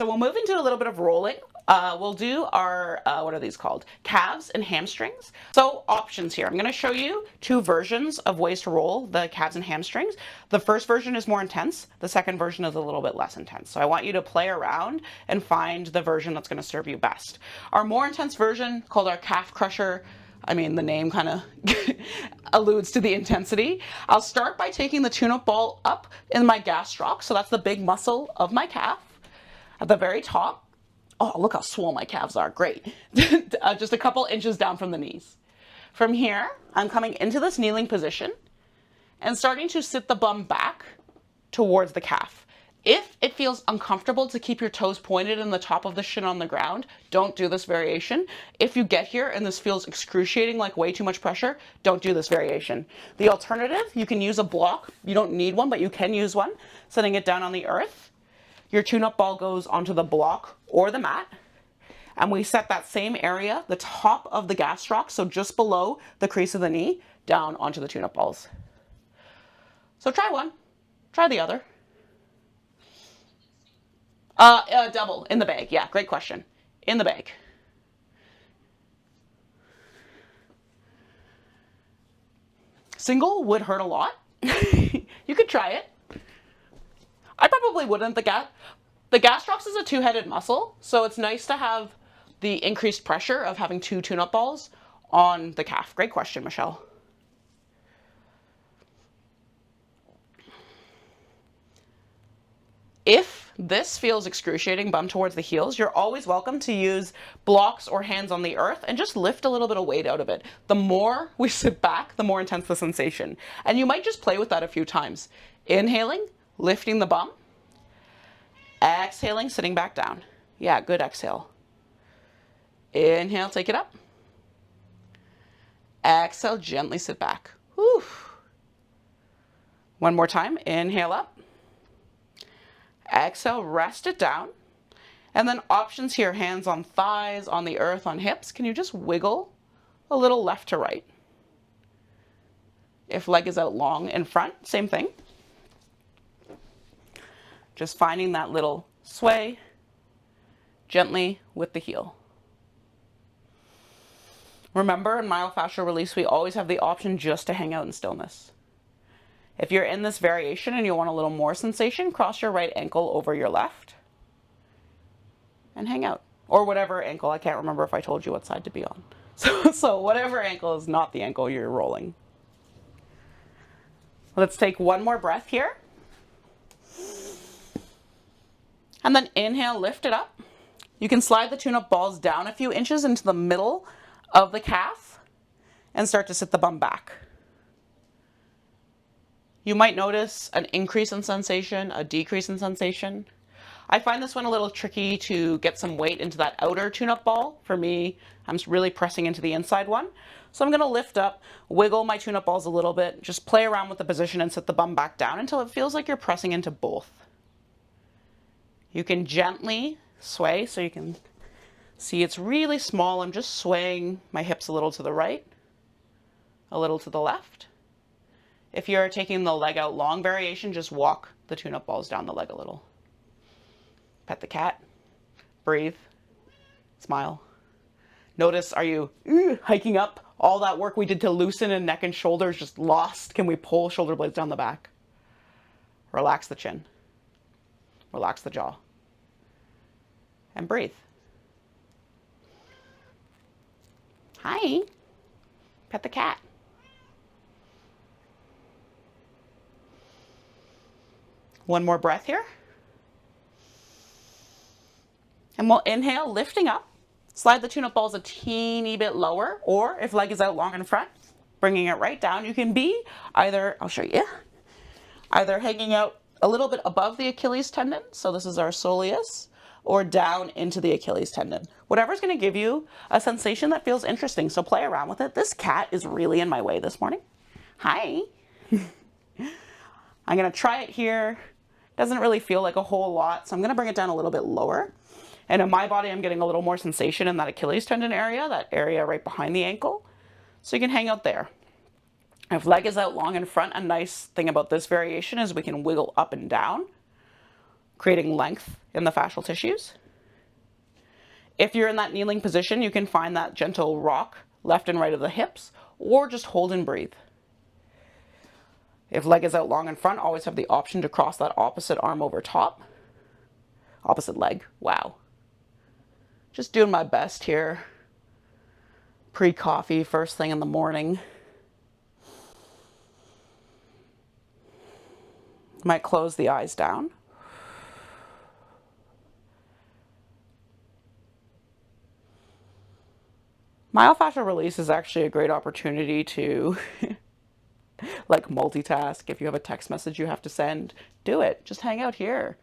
So we'll move into a little bit of rolling. We'll do our, what are these called? Calves and hamstrings. So options here. I'm going to show you two versions of ways to roll the calves and hamstrings. The first version is more intense. The second version is a little bit less intense. So I want you to play around and find the version that's going to serve you best. Our more intense version, called our calf crusher, I mean, the name kind of alludes to the intensity. I'll start by taking the tune-up ball up in my gastroc. So that's the big muscle of my calf. At the very top, oh, look how swole my calves are. Great. Just a couple inches down from the knees. From here, I'm coming into this kneeling position and starting to sit the bum back towards the calf. If it feels uncomfortable to keep your toes pointed and the top of the shin on the ground, don't do this variation. If you get here and this feels excruciating, like way too much pressure, don't do this variation. The alternative, you can use a block. You don't need one, but you can use one. Setting it down on the earth. Your tune-up ball goes onto the block or the mat, and we set that same area, the top of the gastroc, so just below the crease of the knee, down onto the tune-up balls. So try one, try the other. Double, in the bag. Yeah, great question. In the bag. Single would hurt a lot. You could try it. I probably wouldn't. The gastroc is a two-headed muscle, so it's nice to have the increased pressure of having two tune-up balls on the calf. Great question, Michelle. If this feels excruciating, bum towards the heels, you're always welcome to use blocks or hands on the earth and just lift a little bit of weight out of it. The more we sit back, the more intense the sensation. And you might just play with that a few times. Inhaling, lifting the bum. Exhaling, sitting back down. Yeah, good exhale. Inhale, take it up. Exhale, gently sit back. Whew. One more time. Inhale up. Exhale, rest it down. And then options here, hands on thighs, on the earth, on hips. Can you just wiggle a little left to right? If leg is out long in front, same thing. Just finding that little sway gently with the heel. Remember, in myofascial release, we always have the option just to hang out in stillness. If you're in this variation and you want a little more sensation, cross your right ankle over your left and hang out. Or whatever ankle, I can't remember if I told you what side to be on. So whatever ankle is not the ankle you're rolling. Let's take one more breath here. And then inhale, lift it up. You can slide the tune-up balls down a few inches into the middle of the calf and start to sit the bum back. You might notice an increase in sensation, a decrease in sensation. I find this one a little tricky to get some weight into that outer tune-up ball. For me, I'm really pressing into the inside one. So I'm going to lift up, wiggle my tune-up balls a little bit, just play around with the position and sit the bum back down until it feels like you're pressing into both. You can gently sway so you can see it's really small. I'm just swaying my hips a little to the right, a little to the left. If you're taking the leg out long variation, just walk the tune-up balls down the leg a little. Pet the cat, breathe, smile. Notice, are you hiking up? All that work we did to loosen in neck and shoulders just lost. Can we pull shoulder blades down the back? Relax the chin. Relax the jaw. And breathe. Hi. Pet the cat. One more breath here. And we'll inhale, lifting up. Slide the tune-up balls a teeny bit lower, or if leg is out long in front, bringing it right down. You can be either, I'll show you, either hanging out a little bit above the Achilles tendon, so this is our soleus, or down into the Achilles tendon. Whatever's going to give you a sensation that feels interesting, so play around with it. This cat is really in my way this morning. Hi. I'm going to try it here. Doesn't really feel like a whole lot, so I'm going to bring it down a little bit lower. And in my body, I'm getting a little more sensation in that Achilles tendon area, that area right behind the ankle. So you can hang out there. If leg is out long in front, a nice thing about this variation is we can wiggle up and down. creating length in the fascial tissues. If you're in that kneeling position, you can find that gentle rock left and right of the hips, or just hold and breathe. If leg is out long in front, always have the option to cross that opposite arm over top. Opposite leg, wow. Just doing my best here. Pre-coffee, first thing in the morning. Might close the eyes down. Myofascial release is actually a great opportunity to like multitask. If you have a text message you have to send, do it. Just hang out here.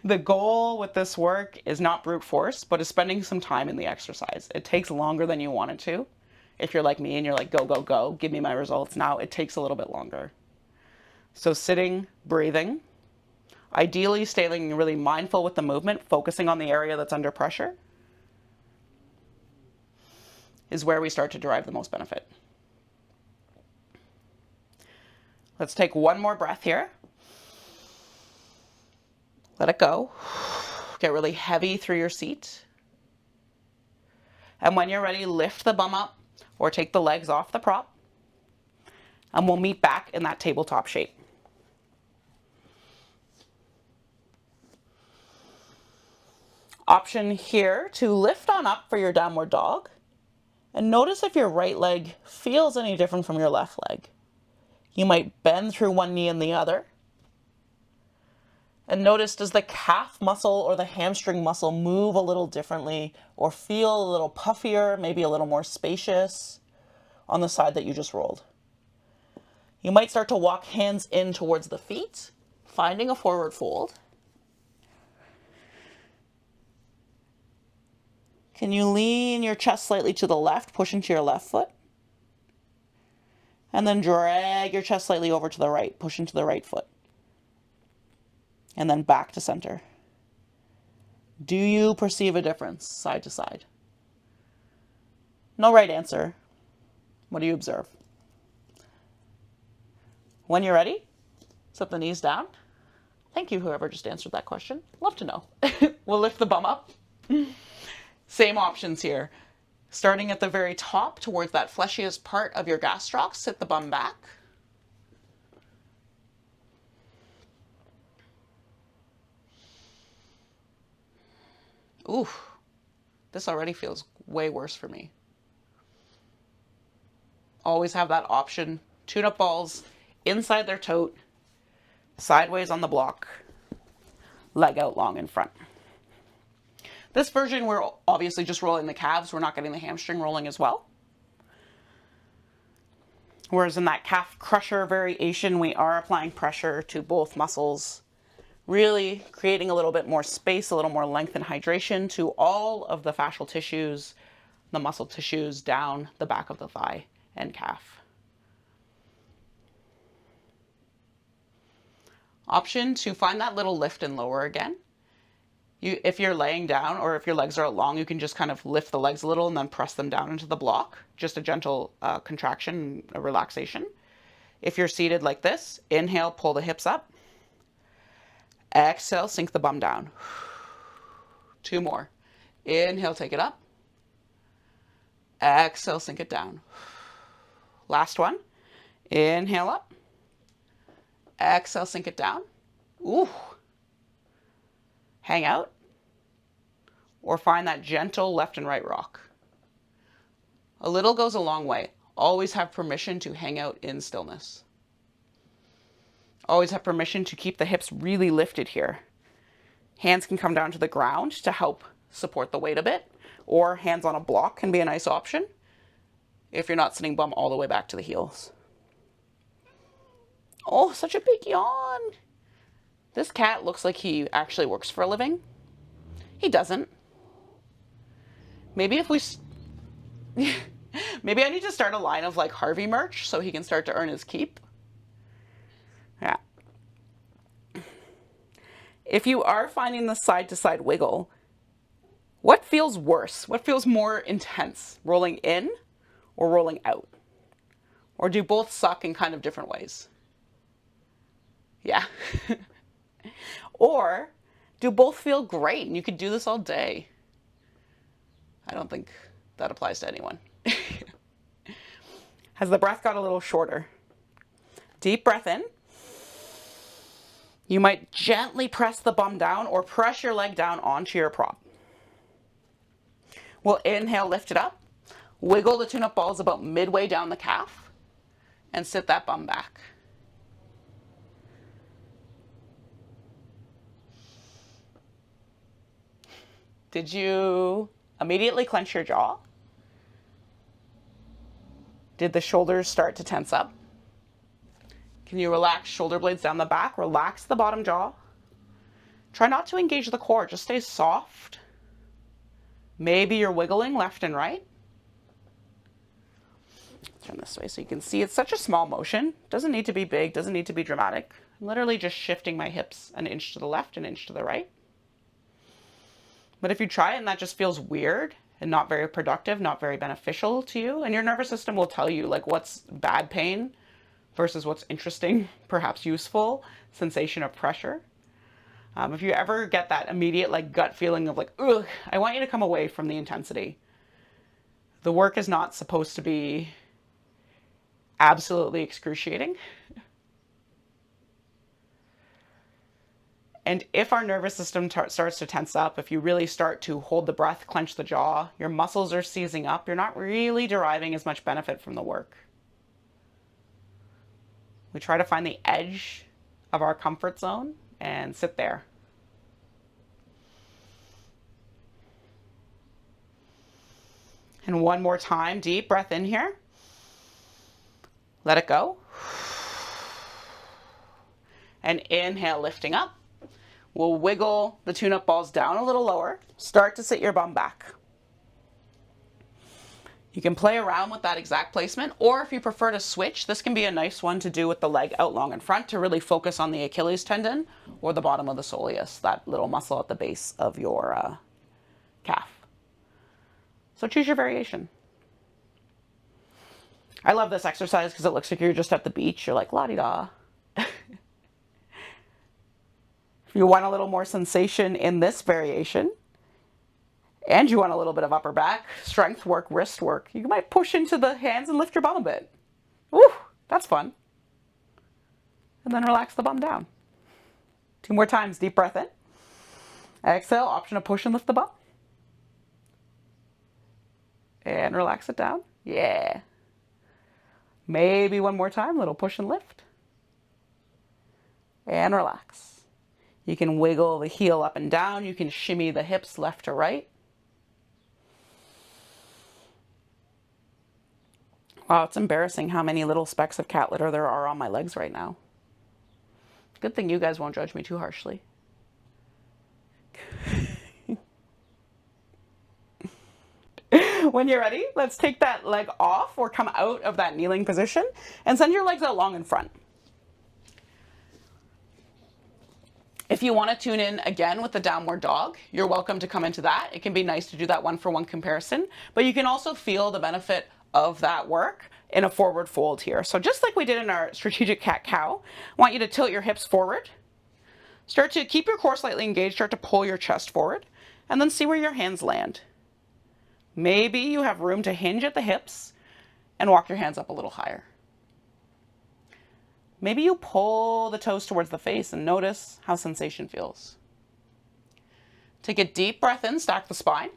The goal with this work is not brute force, but is spending some time in the exercise. It takes longer than you want it to. If you're like me and you're like, go, go, go, give me my results now, it takes a little bit longer. So sitting, breathing, ideally staying really mindful with the movement, focusing on the area that's under pressure, is where we start to derive the most benefit. Let's take one more breath here. Let it go. Get really heavy through your seat. And when you're ready, lift the bum up or take the legs off the prop. And we'll meet back in that tabletop shape. Option here to lift on up for your downward dog. And notice if your right leg feels any different from your left leg. You might bend through one knee and the other. And notice, does the calf muscle or the hamstring muscle move a little differently or feel a little puffier, maybe a little more spacious on the side that you just rolled? You might start to walk hands in towards the feet, finding a forward fold. Can you lean your chest slightly to the left, push into your left foot? And then drag your chest slightly over to the right, push into the right foot. And then back to center. Do you perceive a difference side to side? No right answer. What do you observe? When you're ready, set the knees down. Thank you, whoever just answered that question. Love to know. We'll lift the bum up. Same options here. Starting at the very top towards that fleshiest part of your gastroc, sit the bum back. Ooh, this already feels way worse for me. Always have that option. Tune-up balls inside their tote, sideways on the block, leg out long in front. This version, we're obviously just rolling the calves. We're not getting the hamstring rolling as well. Whereas in that calf crusher variation, we are applying pressure to both muscles, really creating a little bit more space, a little more length and hydration to all of the fascial tissues, the muscle tissues down the back of the thigh and calf. Option to find that little lift and lower again. If you're laying down or if your legs are out long, you can just kind of lift the legs a little and then press them down into the block. Just a gentle contraction, a relaxation. If you're seated like this, inhale, pull the hips up. Exhale, sink the bum down. 2 more. Inhale, take it up. Exhale, sink it down. Last one. Inhale up. Exhale, sink it down. Ooh. Hang out. Or find that gentle left and right rock. A little goes a long way. Always have permission to hang out in stillness. Always have permission to keep the hips really lifted here. Hands can come down to the ground to help support the weight a bit, or hands on a block can be a nice option if you're not sitting bum all the way back to the heels. Oh, such a big yawn. This cat looks like he actually works for a living. He doesn't. Maybe if we... Maybe I need to start a line of like Harvey merch so he can start to earn his keep. Yeah. If you are finding the side-to-side wiggle, what feels worse? What feels more intense? Rolling in or rolling out? Or do both suck in kind of different ways? Yeah. Or do both feel great and you could do this all day? I don't think that applies to anyone. Has the breath got a little shorter? Deep breath in. You might gently press the bum down or press your leg down onto your prop. We'll inhale, lift it up. Wiggle the tune-up balls about midway down the calf and sit that bum back. Did you immediately clench your jaw? Did the shoulders start to tense up? Can you relax shoulder blades down the back? Relax the bottom jaw. Try not to engage the core, just stay soft. Maybe you're wiggling left and right. Turn this way so you can see it's such a small motion. Doesn't need to be big, doesn't need to be dramatic. I'm literally just shifting my hips an inch to the left, an inch to the right. But if you try it and that just feels weird and not very productive, not very beneficial to you, and your nervous system will tell you like what's bad pain versus what's interesting, perhaps useful sensation of pressure. If you ever get that immediate like gut feeling of like, ugh, I want you to come away from the intensity. The work is not supposed to be absolutely excruciating. And if our nervous system starts to tense up, if you really start to hold the breath, clench the jaw, your muscles are seizing up, you're not really deriving as much benefit from the work. We try to find the edge of our comfort zone and sit there. And one more time, deep breath in here. Let it go. And inhale, lifting up. We'll wiggle the tune-up balls down a little lower. Start to sit your bum back. You can play around with that exact placement, or if you prefer to switch, this can be a nice one to do with the leg out long in front to really focus on the Achilles tendon or the bottom of the soleus, that little muscle at the base of your calf. So choose your variation. I love this exercise because it looks like you're just at the beach. You're like, la-di-da. If you want a little more sensation in this variation, and you want a little bit of upper back, strength work, wrist work, you might push into the hands and lift your bum a bit. Woo, that's fun. And then relax the bum down. 2 more times, deep breath in. Exhale, option to push and lift the bum. And relax it down. Yeah. Maybe 1 more time, little push and lift. And relax. You can wiggle the heel up and down. You can shimmy the hips left to right. Wow, it's embarrassing how many little specks of cat litter there are on my legs right now. Good thing you guys won't judge me too harshly. When you're ready, let's take that leg off or come out of that kneeling position and send your legs out long in front. If you want to tune in again with the downward dog, you're welcome to come into that. It can be nice to do that 1-for-1 comparison, but you can also feel the benefit of that work in a forward fold here. So just like we did in our strategic cat-cow, I want you to tilt your hips forward. Start to keep your core slightly engaged, start to pull your chest forward, and then see where your hands land. Maybe you have room to hinge at the hips and walk your hands up a little higher. Maybe you pull the toes towards the face and notice how sensation feels. Take a deep breath in, stack the spine.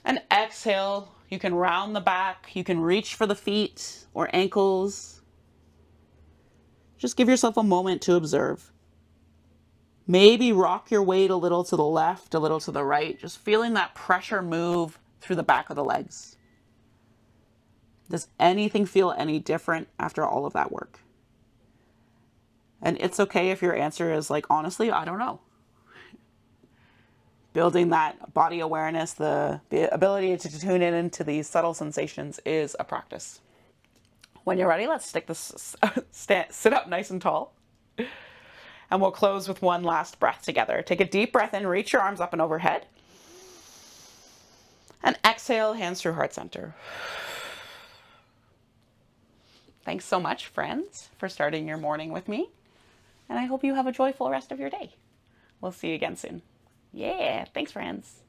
And exhale, you can round the back, you can reach for the feet or ankles. Just give yourself a moment to observe. Maybe rock your weight a little to the left, a little to the right, just feeling that pressure move through the back of the legs. Does anything feel any different after all of that work? And it's okay if your answer is like, honestly, I don't know. Building that body awareness, the ability to tune in into these subtle sensations is a practice. When you're ready, let's stick this, sit up nice and tall. And we'll close with one last breath together. Take a deep breath in, reach your arms up and overhead. And exhale, hands through heart center. Thanks so much, friends, for starting your morning with me. And I hope you have a joyful rest of your day. We'll see you again soon. Yeah, thanks friends.